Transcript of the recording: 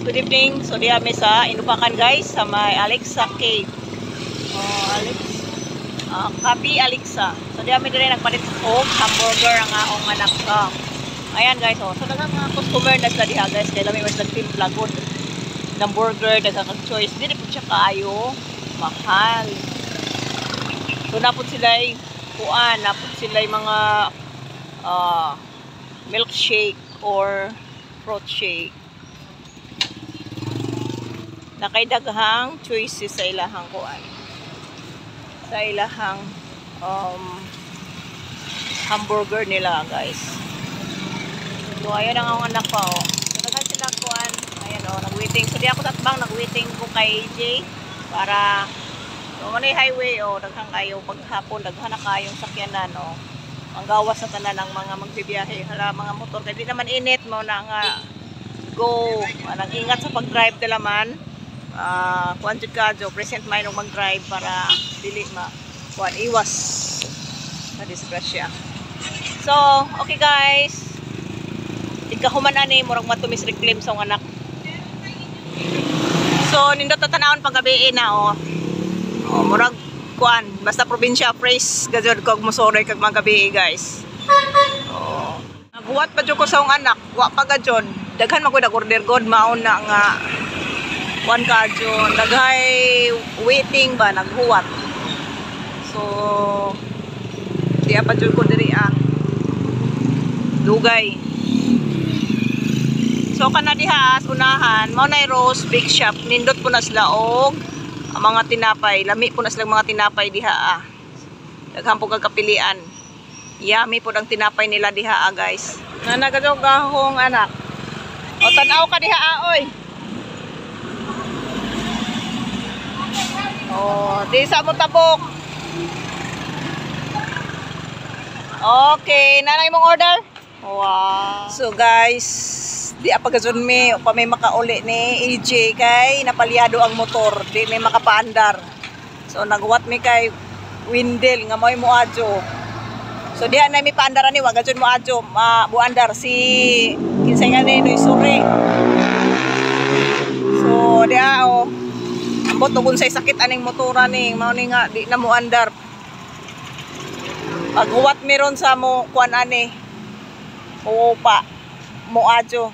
good evening. So di kami sa Inupakan guys, sa may Alexa Cave. Kapi Alexa. So di kami din nagpalit og hamburger ang aong anak ka. Ayan guys, so daghang mga customer na sila diha guys, kaya lami mas nagtimpla good ng burger, daghang choice. Dili po siya kaayo mahal. So napod sila napod sila mga milkshake or fruit shake. Nakaidaghang choices sa ilahang kuan. Sa ilahang hamburger nila, guys. So ayan ang anak ko. So naghan sila kuan. Ayan nag-waiting. So di ako tatbang nag-waiting ko kay AJ para so manay highway daghang kayo paghapon daghan na kayong sakyanan ang gawas sa tanan ng mga magbibiyahe hala mga motor kay di naman init mo na nga go nag-ingat sa pag-drive talaman kuan jud kadyo present mind og mag-drive para dili kuan iwas sa disgrasya. So okay guys, ikahuman ani murag matumis reclaim sa anak. So nindot tatanawon paggabi na murag kuan basta probinsya fresh gajud kog mosoray kag mga gabi guys. Naghuwat pa jud ko sa akong anak, wa pa gajud. Daghan man ko order god maon na nga kuan kadyo, daghay waiting ba naghuwat. So diya pa jud ko diri dugay. So kana diha unahan mao nay Rose Big Shop, nindot po na sila og mga tinapay, lami po na silang mga tinapay diha daghan po kagkapilian. Yummy po ang tinapay nila diha guys. Na nagadogahong anak. O tan-aw ka diha oy. Di sa mo tabok. Okay, nanay mong order? Wow. So guys, di apagazon mi pa may makauli ni AJ kay napalyado ang motor, di may makapaandar. So nagwat mi kay Windel nga moy moadyo. So diha na mi paandaran ni wa gajud moadyo, buandar si kinsay nga ni Noy Sore. So diha ambot og unsay sakit aning motora ni mao ni nga di na moandar. Paghuwat mi ron sa mo kuan ani. Pa moadyo.